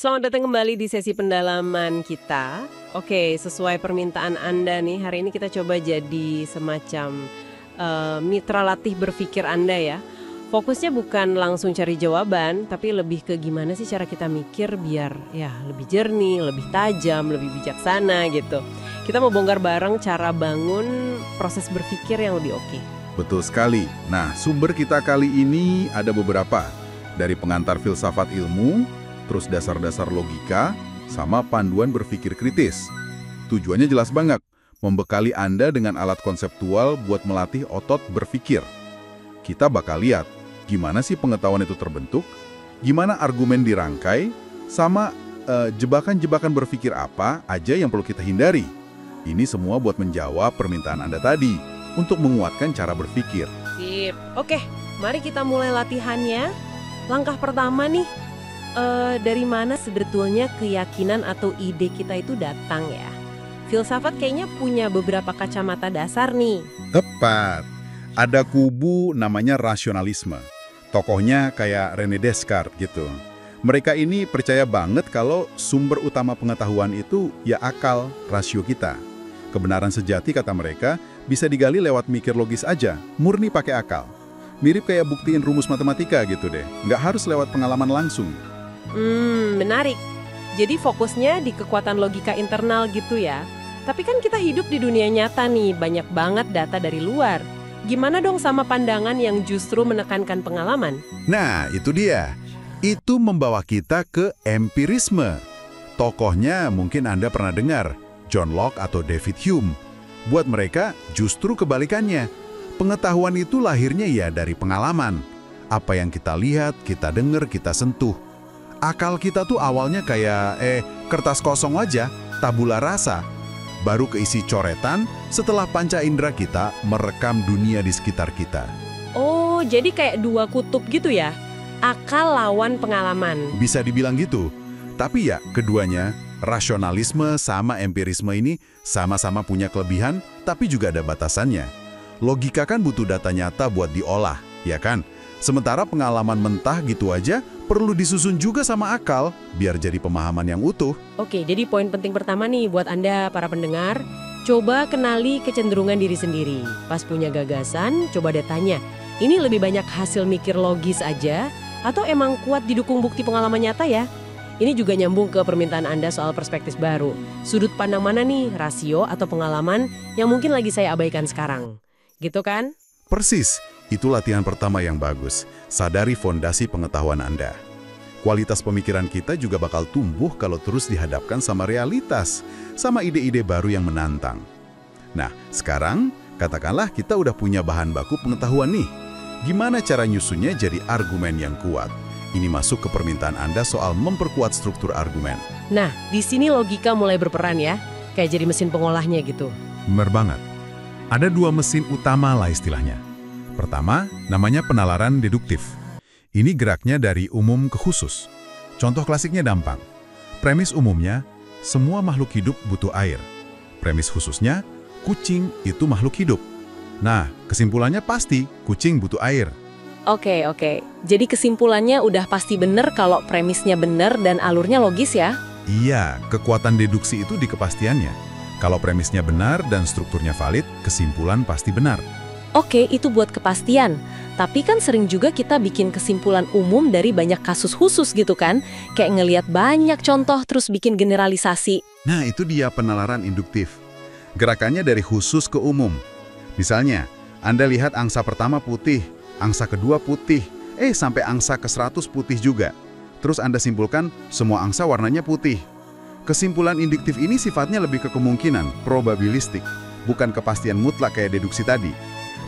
Selamat datang kembali di sesi pendalaman kita. Oke, sesuai permintaan Anda nih, hari ini kita coba jadi semacam mitra latih berpikir Anda ya. Fokusnya bukan langsung cari jawaban, tapi lebih ke gimana sih cara kita mikir biar ya lebih jernih, lebih tajam, lebih bijaksana gitu. Kita mau bongkar bareng cara bangun proses berpikir yang lebih oke. Betul sekali. Nah, sumber kita kali ini ada beberapa. Dari pengantar filsafat ilmu, terus dasar-dasar logika, sama panduan berpikir kritis. Tujuannya jelas banget, membekali Anda dengan alat konseptual buat melatih otot berpikir. Kita bakal lihat gimana sih pengetahuan itu terbentuk, gimana argumen dirangkai, sama jebakan-jebakan berpikir apa aja yang perlu kita hindari. Ini semua buat menjawab permintaan Anda tadi, untuk menguatkan cara berpikir. Sip. Oke, mari kita mulai latihannya. Langkah pertama nih, dari mana sebetulnya keyakinan atau ide kita itu datang ya? Filsafat kayaknya punya beberapa kacamata dasar nih. Tepat. Ada kubu namanya rasionalisme. Tokohnya kayak René Descartes gitu. Mereka ini percaya banget kalau sumber utama pengetahuan itu ya akal, rasio kita. Kebenaran sejati kata mereka bisa digali lewat mikir logis aja, murni pakai akal. Mirip kayak buktiin rumus matematika gitu deh, nggak harus lewat pengalaman langsung. Menarik. Jadi fokusnya di kekuatan logika internal gitu ya. Tapi kan kita hidup di dunia nyata nih, banyak banget data dari luar. Gimana dong sama pandangan yang justru menekankan pengalaman? Nah, itu dia. Itu membawa kita ke empirisme. Tokohnya mungkin Anda pernah dengar, John Locke atau David Hume. Buat mereka justru kebalikannya. Pengetahuan itu lahirnya ya dari pengalaman. Apa yang kita lihat, kita dengar, kita sentuh. Akal kita tuh awalnya kayak kertas kosong aja, tabula rasa. Baru keisi coretan setelah panca indera kita merekam dunia di sekitar kita. Oh, jadi kayak dua kutub gitu ya? Akal lawan pengalaman. Bisa dibilang gitu. Tapi ya, keduanya, rasionalisme sama empirisme ini sama-sama punya kelebihan, tapi juga ada batasannya. Logika kan butuh data nyata buat diolah, ya kan? Sementara pengalaman mentah gitu aja perlu disusun juga sama akal biar jadi pemahaman yang utuh. Oke, jadi poin penting pertama nih buat Anda para pendengar, coba kenali kecenderungan diri sendiri. Pas punya gagasan, coba deh tanya, ini lebih banyak hasil mikir logis aja atau emang kuat didukung bukti pengalaman nyata ya? Ini juga nyambung ke permintaan Anda soal perspektif baru. Sudut pandang mana nih, rasio atau pengalaman yang mungkin lagi saya abaikan sekarang? Gitu kan? Persis, itu latihan pertama yang bagus. Sadari fondasi pengetahuan Anda. Kualitas pemikiran kita juga bakal tumbuh kalau terus dihadapkan sama realitas, sama ide-ide baru yang menantang. Nah, sekarang katakanlah kita udah punya bahan baku pengetahuan nih. Gimana cara nyusunnya jadi argumen yang kuat? Ini masuk ke permintaan Anda soal memperkuat struktur argumen. Nah, di sini logika mulai berperan ya, kayak jadi mesin pengolahnya gitu. Benar banget. Ada dua mesin utama lah istilahnya. Pertama, namanya penalaran deduktif. Ini geraknya dari umum ke khusus. Contoh klasiknya gampang. Premis umumnya, semua makhluk hidup butuh air. Premis khususnya, kucing itu makhluk hidup. Nah, kesimpulannya pasti kucing butuh air. Oke. Jadi kesimpulannya udah pasti bener kalau premisnya bener dan alurnya logis ya? Iya, kekuatan deduksi itu di kepastiannya. Kalau premisnya benar dan strukturnya valid, kesimpulan pasti benar. Oke, itu buat kepastian. Tapi kan sering juga kita bikin kesimpulan umum dari banyak kasus khusus gitu kan? Kayak ngelihat banyak contoh terus bikin generalisasi. Nah, itu dia penalaran induktif. Gerakannya dari khusus ke umum. Misalnya, Anda lihat angsa pertama putih, angsa kedua putih, sampai angsa ke-100 putih juga. Terus Anda simpulkan, semua angsa warnanya putih. Kesimpulan induktif ini sifatnya lebih ke kemungkinan, probabilistik, bukan kepastian mutlak kayak deduksi tadi.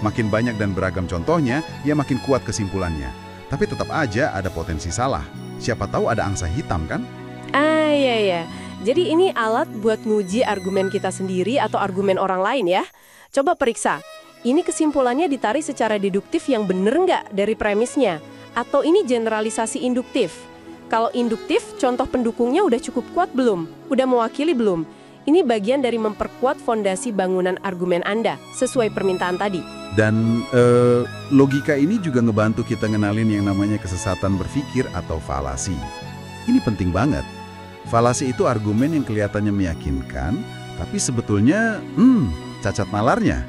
Makin banyak dan beragam contohnya, ya makin kuat kesimpulannya. Tapi tetap aja ada potensi salah. Siapa tahu ada angsa hitam kan? Iya. Jadi ini alat buat nguji argumen kita sendiri atau argumen orang lain ya. Coba periksa, ini kesimpulannya ditarik secara deduktif yang bener nggak dari premisnya? Atau ini generalisasi induktif? Kalau induktif, contoh pendukungnya udah cukup kuat belum? Udah mewakili belum? Ini bagian dari memperkuat fondasi bangunan argumen Anda, sesuai permintaan tadi. Dan logika ini juga ngebantu kita ngenalin yang namanya kesesatan berpikir atau falasi. Ini penting banget. Falasi itu argumen yang kelihatannya meyakinkan, tapi sebetulnya, cacat nalarnya.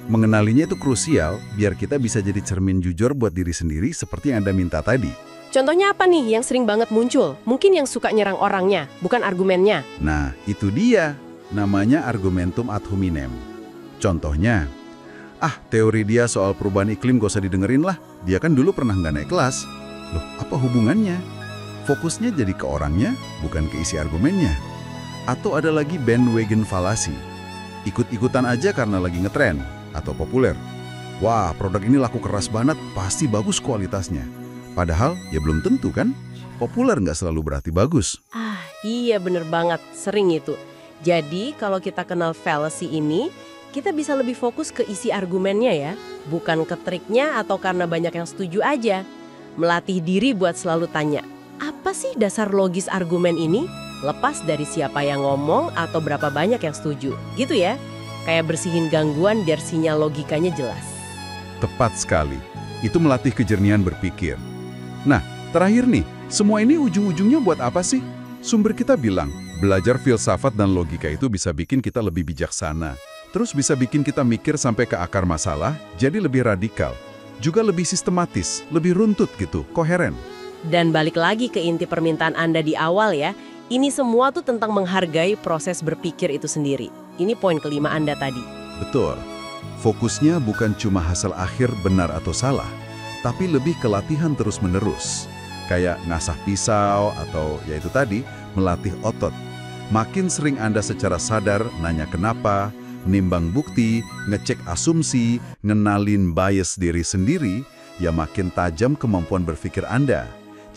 Mengenalinya itu krusial biar kita bisa jadi cermin jujur buat diri sendiri seperti yang Anda minta tadi. Contohnya apa nih yang sering banget muncul? Mungkin yang suka nyerang orangnya, bukan argumennya. Nah, itu dia. Namanya argumentum ad hominem. Contohnya, teori dia soal perubahan iklim gak usah didengerin lah. Dia kan dulu pernah nggak naik kelas. Loh, apa hubungannya? Fokusnya jadi ke orangnya, bukan ke isi argumennya. Atau ada lagi bandwagon falasi. Ikut-ikutan aja karena lagi ngetren atau populer. Wah, produk ini laku keras banget, pasti bagus kualitasnya. Padahal, ya belum tentu kan? Populer nggak selalu berarti bagus. Iya bener banget, sering itu. Jadi, kalau kita kenal fallacy ini, kita bisa lebih fokus ke isi argumennya ya. Bukan ke triknya atau karena banyak yang setuju aja. Melatih diri buat selalu tanya, apa sih dasar logis argumen ini? Lepas dari siapa yang ngomong atau berapa banyak yang setuju. Gitu ya, kayak bersihin gangguan biar sinyal logikanya jelas. Tepat sekali. Itu melatih kejernihan berpikir. Nah, terakhir nih, semua ini ujung-ujungnya buat apa sih? Sumber kita bilang, belajar filsafat dan logika itu bisa bikin kita lebih bijaksana. Terus bisa bikin kita mikir sampai ke akar masalah, jadi lebih radikal. Juga lebih sistematis, lebih runtut gitu, koheren. Dan balik lagi ke inti permintaan Anda di awal ya, ini semua tuh tentang menghargai proses berpikir itu sendiri. Ini poin kelima Anda tadi. Betul. Fokusnya bukan cuma hasil akhir benar atau salah, tapi lebih ke latihan terus-menerus. Kayak ngasah pisau atau ya itu tadi, melatih otot. Makin sering Anda secara sadar nanya kenapa, nimbang bukti, ngecek asumsi, ngenalin bias diri sendiri, ya makin tajam kemampuan berpikir Anda.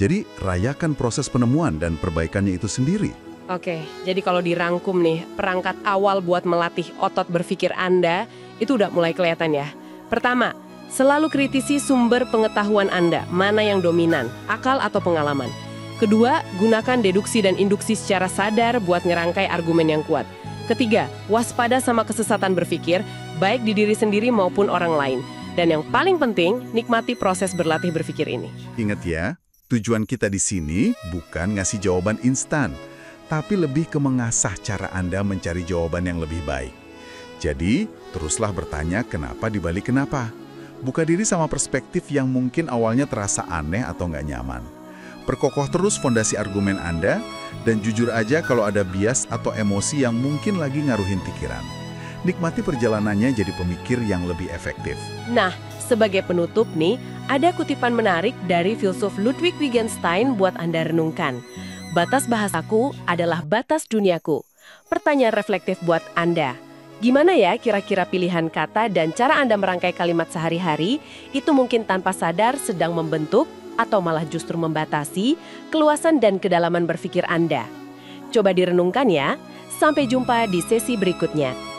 Jadi, rayakan proses penemuan dan perbaikannya itu sendiri. Oke, jadi kalau dirangkum nih, perangkat awal buat melatih otot berpikir Anda, itu udah mulai kelihatan ya. Pertama, selalu kritisi sumber pengetahuan Anda, mana yang dominan, akal atau pengalaman. Kedua, gunakan deduksi dan induksi secara sadar buat ngerangkai argumen yang kuat. Ketiga, waspada sama kesesatan berpikir, baik di diri sendiri maupun orang lain. Dan yang paling penting, nikmati proses berlatih berpikir ini. Ingat ya, tujuan kita di sini bukan ngasih jawaban instan, tapi lebih ke mengasah cara Anda mencari jawaban yang lebih baik. Jadi, teruslah bertanya kenapa dibalik kenapa. Buka diri sama perspektif yang mungkin awalnya terasa aneh atau nggak nyaman. Perkokoh terus fondasi argumen Anda, dan jujur aja kalau ada bias atau emosi yang mungkin lagi ngaruhin pikiran. Nikmati perjalanannya jadi pemikir yang lebih efektif. Nah, sebagai penutup nih, ada kutipan menarik dari filsuf Ludwig Wittgenstein buat Anda renungkan. Batas bahasaku adalah batas duniaku. Pertanyaan reflektif buat Anda. Gimana ya kira-kira pilihan kata dan cara Anda merangkai kalimat sehari-hari itu mungkin tanpa sadar sedang membentuk atau malah justru membatasi keluasan dan kedalaman berpikir Anda. Coba direnungkan ya. Sampai jumpa di sesi berikutnya.